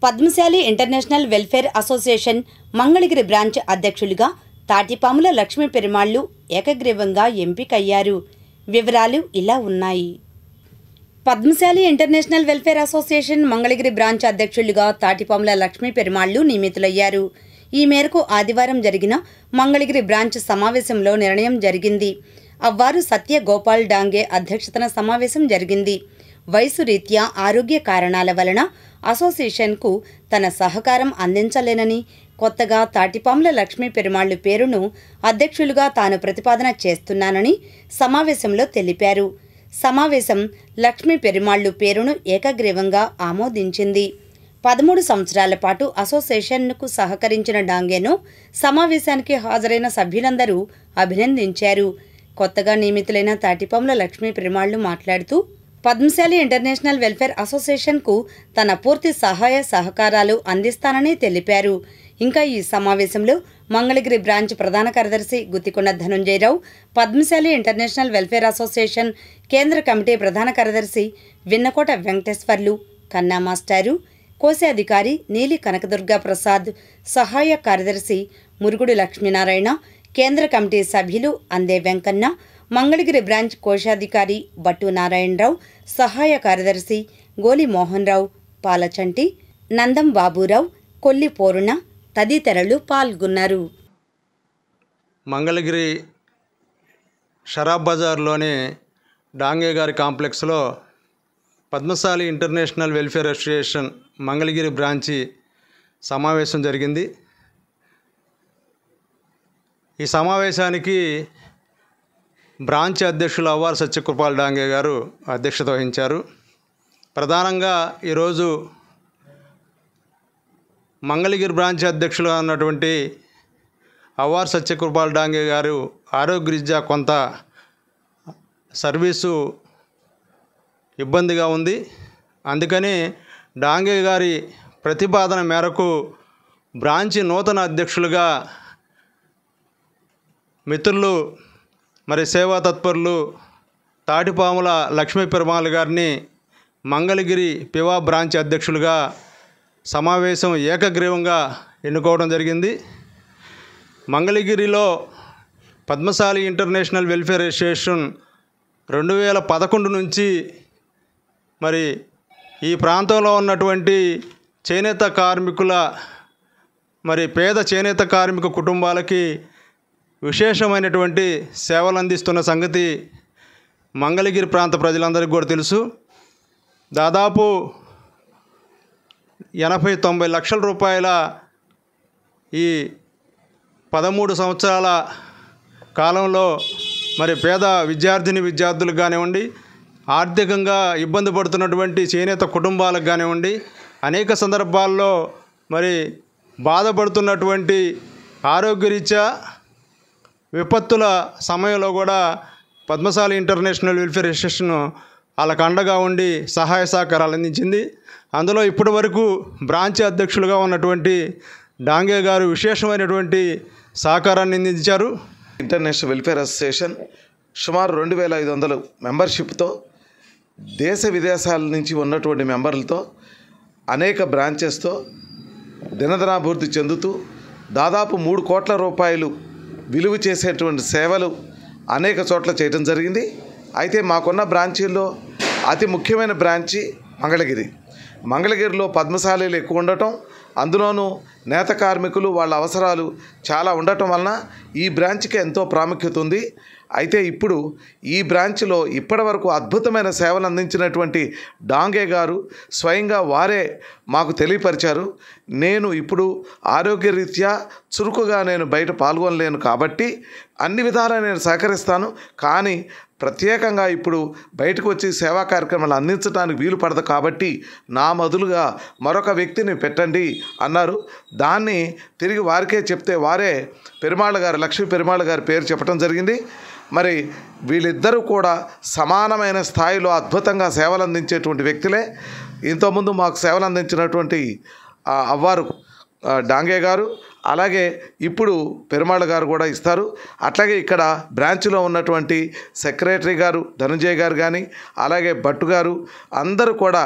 Padmashali international welfare association Mangalagiri branch అధ్యక్షులుగా తాటిపాముల లక్ష్మీ పెరుమాళ్లు ఏకగ్రీవంగా ఎంపికయ్యారు. వివరాలు ఇలా ఉన్నాయి. Padmashali international welfare association Mangalagiri branch అధ్యక్షులుగా తాటిపాముల లక్ష్మీ పెరుమాళ్లు నియమితులయ్యారు. ఈ మేరకు ఆదివారం జరిగిన మంగళగిరి బ్రాంచ్ సమావేశంలో నిర్ణయం జరిగింది. అవ్వారు సత్య గోపాల్ డాంగే అధ్యక్షతన సమావేశం జరిగింది. వయసు రీత్యా ఆరోగ్య కారణాల వలన అసోసియేషన్కు తన సహకారం అందించలేనని, కొత్తగా తాటిపాముల లక్ష్మీ పెరుమాళ్లు పేరును అధ్యక్షులుగా తాను ప్రతిపాదన చేస్తున్నానని సమావేశంలో తెలిపారు. సమావేశం లక్ష్మీ పెరుమాళ్లు పేరును ఏకగ్రీవంగా ఆమోదించింది. 13 సంవత్సరాల పాటు అసోసియేషన్కు సహకరించిన డాంగేను సమావేశానికి హాజరైన సభ్యులందరూ అభినందించారు. కొత్తగా నియమితులైన తాటిపాముల లక్ష్మీ పెరుమాళ్లు మాట్లాడుతూ పద్మశాలి ఇంటర్నేషనల్ వెల్ఫేర్ అసోసియేషన్కు తన పూర్తి సహాయ సహకారాలు అందిస్తానని తెలిపారు. ఇంకా ఈ సమావేశంలో మంగళగిరి బ్రాంచ్ ప్రధాన కార్యదర్శి Guttikonda Dhanunjayarao, Padmasali international welfare association కేంద్ర కమిటీ ప్రధాన కార్యదర్శి విన్నకోట వెంకటేశ్వర్లు, కన్నా మాస్టారు, కోశాధికారి నీలి కనకదుర్గా ప్రసాద్, సహాయ కార్యదర్శి మురుగుడు లక్ష్మీనారాయణ, కేంద్ర కమిటీ సభ్యులు అందే వెంకన్న, మంగళగిరి బ్రాంచ్ కోశాధికారి బట్టు నారాయణరావు, సహాయ కార్యదర్శి గోలి మోహన్ రావు, పాలచంటి, నందం బాబురావు, కొల్లి పూర్ణ తదితరులు పాల్గొన్నారు. మంగళగిరి షరాబ్ బజార్లోని డాంగే గారి కాంప్లెక్స్లో Padmashali international welfare association Mangalagiri branch సమావేశం జరిగింది. ఈ సమావేశానికి బ్రాంచ్ అధ్యక్షులు అవ్వారు సత్యకృపాల్ డాంగే గారు అధ్యక్షత వహించారు. ప్రధానంగా ఈరోజు మంగళగిరి బ్రాంచ్ అధ్యక్షులుగా ఉన్నటువంటి అవ్వారు సత్యకృపాల్ డాంగే గారు ఆరోగ్యరీత్యా కొంత సర్వీసు ఇబ్బందిగా ఉంది. అందుకని డాంగే గారి ప్రతిపాదన మేరకు బ్రాంచి నూతన అధ్యక్షులుగా మిత్రులు సేవా తత్పరులు తాటిపాముల లక్ష్మీ పెరుమాళ్ గారిని మంగళగిరి పివా బ్రాంచ్ అధ్యక్షులుగా సమావేశం ఏకగ్రీవంగా ఎన్నుకోవడం జరిగింది. మంగళగిరిలో పద్మశాలి ఇంటర్నేషనల్ వెల్ఫేర్ అసోసియేషన్ 2011 నుంచి ఈ ప్రాంతంలో ఉన్నటువంటి చేనేత కార్మికుల పేద చేనేత కార్మిక కుటుంబాలకి విశేషమైనటువంటి సేవలు అందిస్తున్న సంగతి మంగళగిరి ప్రాంత ప్రజలందరికీ కూడా తెలుసు. దాదాపు 80-90 లక్షల రూపాయల ఈ 13 సంవత్సరాల కాలంలో పేద విద్యార్థులకు కానివ్వండి, ఆర్థికంగా ఇబ్బంది పడుతున్నటువంటి చేనేత కుటుంబాలకు కానివ్వండి, అనేక సందర్భాల్లో బాధపడుతున్నటువంటి ఆరోగ్యరీత్యా విపత్తుల సమయంలో కూడా పద్మశాలి ఇంటర్నేషనల్ వెల్ఫేర్ అసోసియేషన్ వాళ్ళకు అండగా ఉండి సహాయ సహకారాలు అందించింది. అందులో ఇప్పటి వరకు బ్రాంచ్ అధ్యక్షులుగా ఉన్నటువంటి డాంగే గారు విశేషమైనటువంటి సహకారాన్ని అందించారు. ఇంటర్నేషనల్ వెల్ఫేర్ అసోసియేషన్ సుమారు 2500 మెంబర్షిప్తో దేశ విదేశాల నుంచి ఉన్నటువంటి మెంబర్లతో అనేక బ్రాంచెస్తో దినదినాభివృద్ధి చెందుతూ దాదాపు 3 కోట్ల రూపాయలు విలువ చేసేటువంటి సేవలు అనేక చోట్ల చేయడం జరిగింది. అయితే మాకున్న బ్రాంచీల్లో అతి ముఖ్యమైన బ్రాంచి మంగళగిరిలో పద్మశాలీలు ఎక్కువ ఉండటం, అందులోనూ నేత కార్మికులు వాళ్ళ అవసరాలు చాలా ఉండటం వలన ఈ బ్రాంచ్కి ఎంతో ప్రాముఖ్యత ఉంది. అయితే ఇప్పుడు ఈ బ్రాంచ్లో ఇప్పటివరకు అద్భుతమైన సేవలు అందించినటువంటి డాంగే గారు స్వయంగా వారే మాకు తెలియపరిచారు. నేను ఇప్పుడు ఆరోగ్యరీత్యా చురుకుగా నేను బయట పాల్గొనలేను కాబట్టి అన్ని విధాలా నేను సహకరిస్తాను, కానీ ప్రత్యేకంగా ఇప్పుడు బయటకు వచ్చి సేవా కార్యక్రమాలు అందించడానికి వీలు పడదు కాబట్టి నా మొదలుగా మరొక వ్యక్తిని పెట్టండి అన్నారు. దాన్ని తిరిగి వారికే చెప్తే వారే లక్ష్మీ పెరుమాళ్ గారి పేరు చెప్పడం జరిగింది. వీళ్ళిద్దరూ కూడా సమానమైన స్థాయిలో అద్భుతంగా సేవలు అందించేటువంటి వ్యక్తులే. ఇంతకుముందు మాకు సేవలు అందించినటువంటి అవ్వారు డాంగే గారు, అలాగే ఇప్పుడు పెరుమాళ్ గారు కూడా ఇస్తారు. అట్లాగే ఇక్కడ బ్రాంచ్లో ఉన్నటువంటి సెక్రటరీ గారు ధనుంజయ్ గారు కానీ, అలాగే భట్టు గారు అందరూ కూడా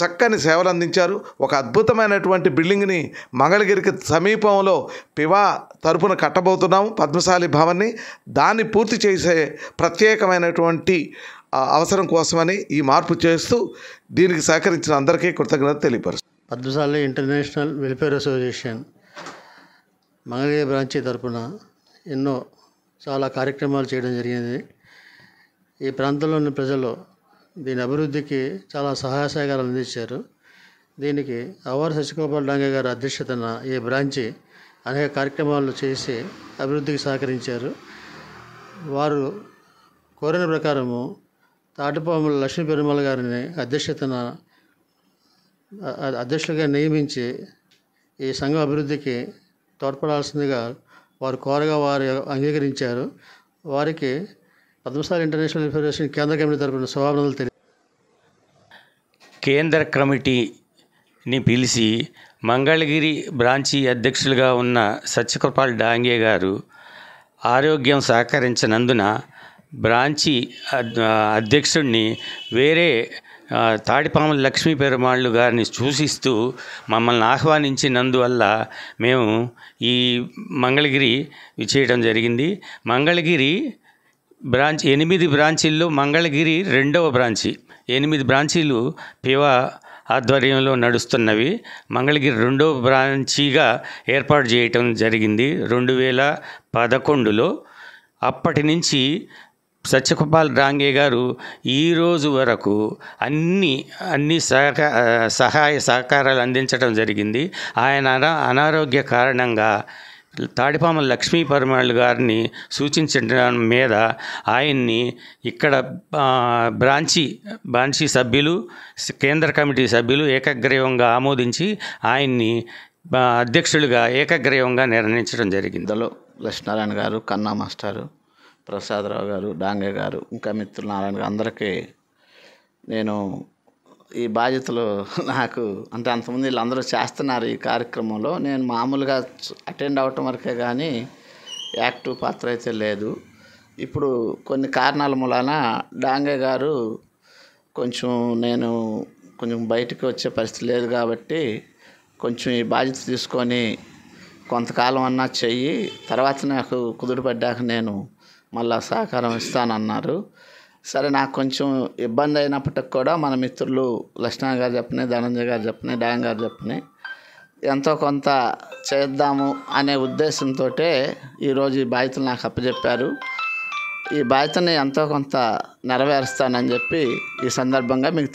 చక్కని సేవలు అందించారు. ఒక అద్భుతమైనటువంటి బిల్డింగ్ని మంగళగిరికి సమీపంలో పివా తరపున కట్టబోతున్నాము, పద్మశాలి భవన్ని. దాన్ని పూర్తి చేసే ప్రత్యేకమైనటువంటి అవసరం కోసమని ఈ మార్పు చేస్తూ దీనికి సహకరించిన అందరికీ కృతజ్ఞత తెలియపరుస్తాను. Padmashali international welfare association Mangalagiri branch తరపున చాలా కార్యక్రమాలు చేయడం జరిగింది. ఈ ప్రాంతంలోని ప్రజలు దీని అభివృద్ధికి చాలా సహాయ సహకారాలు అందించారు. దీనికి అవ్వారు సత్యగోపాల్ డాంగే గారి అధ్యక్షతన ఈ బ్రాంచి అనేక కార్యక్రమాలు చేసి అభివృద్ధికి సహకరించారు. వారు కోరిన ప్రకారము తాటిపాముల లక్ష్మీ పెరుమాళ్ గారిని అధ్యక్షులుగా నియమించి ఈ సంఘం అభివృద్ధికి తోడ్పడాల్సిందిగా వారు కోరగా వారు అంగీకరించారు. వారికి పద్మశాలి ఇంటర్నేషనల్ వెల్ఫేర్ అసోసియేషన్ కేంద్ర కమిటీ తరపున శుభాభినందనలు కేంద్ర కమిటీని పిలిచి మంగళగిరి బ్రాంచీ అధ్యక్షులుగా ఉన్న సత్యగోపాల్ డాంగే గారు ఆరోగ్యం సహకరించినందున బ్రాంచీ అధ్యక్షుడిని వేరే తాడిపాముల లక్ష్మీ పెరుమాళ్ళు గారిని సూచిస్తూ మమ్మల్ని ఆహ్వానించినందువల్ల మేము ఈ మంగళగిరి విచ్చేయడం జరిగింది. మంగళగిరి బ్రాంచ్ 8 బ్రాంచీల్లో మంగళగిరి 2వ బ్రాంచీ. 8 బ్రాంచీలు పివా ఆధ్వర్యంలో నడుస్తున్నవి. మంగళగిరి 2వ బ్రాంచీగా ఏర్పాటు చేయటం జరిగింది 2011లో. అప్పటి నుంచి సత్యగోపాల్ డాంగే గారు ఈరోజు వరకు అన్ని సహాయ సహకారాలు అందించడం జరిగింది. ఆయన అనారోగ్య కారణంగా తాడిపాముల లక్ష్మీ పెరుమాళ్ గారిని సూచించడం మీద ఆయన్ని ఇక్కడ బ్రాంచీ సభ్యులు, కేంద్ర కమిటీ సభ్యులు ఏకగ్రీవంగా ఆమోదించి ఆయన్ని అధ్యక్షులుగా ఏకగ్రీవంగా నిర్ణయించడం జరిగింది. ఇందులో లక్ష్మీనారాయణ గారు, కన్నా మాస్టారు, ప్రసాదరావు గారు, డాంగే గారు, ఇంకా మిత్రులు నారాయణ గారు అందరికీ నేను ఈ బాధ్యతలు నాకు అంటే అంతకుముందు వీళ్ళందరూ చేస్తున్నారు ఈ కార్యక్రమంలో. నేను మామూలుగా అటెండ్ అవ్వటం వరకే కానీ యాక్టివ్ పాత్ర అయితే లేదు. ఇప్పుడు కొన్ని కారణాల మూలాన డాంగే గారు కొంచెం బయటికి వచ్చే పరిస్థితి లేదు కాబట్టి కొంచెం ఈ బాధ్యత తీసుకొని కొంతకాలం అన్నా చెయ్యి, తర్వాత నాకు కుదురుపడ్డాక నేను మళ్ళా సహకారం ఇస్తానన్నారు. సరే, నాకు కొంచెం ఇబ్బంది అయినప్పటికి కూడా మన మిత్రులు లక్ష్మణ గారు చెప్పని, ధనంజయ్ గారు చెప్పని, డాంగ్ గారు చెప్పని ఎంతో కొంత చేద్దాము అనే ఉద్దేశంతో ఈరోజు ఈ బాధ్యతలు నాకు అప్పచెప్పారు. ఈ బాధ్యతని ఎంతో కొంత నెరవేరుస్తానని చెప్పి ఈ సందర్భంగా మీకు